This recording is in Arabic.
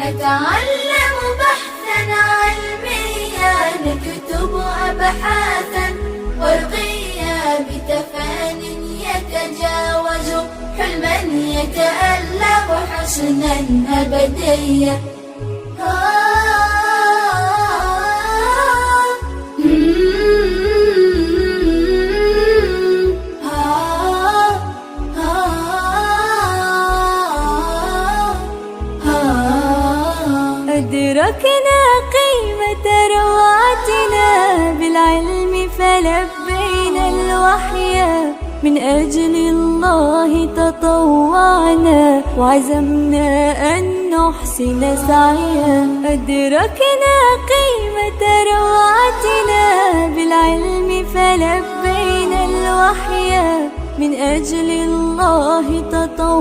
نتعلم بحثا علميا، نكتب أبحاثا ورقيا، بتفان يتجاوز حلما يتألق حسنا أبديا. أدركنا قيمة روعتنا بالعلم فلبينا الوحي، من أجل الله تطوعنا وعزمنا أن نحسن سعيا. أدركنا قيمة روعتنا بالعلم فلبينا الوحي، من أجل الله تطوعنا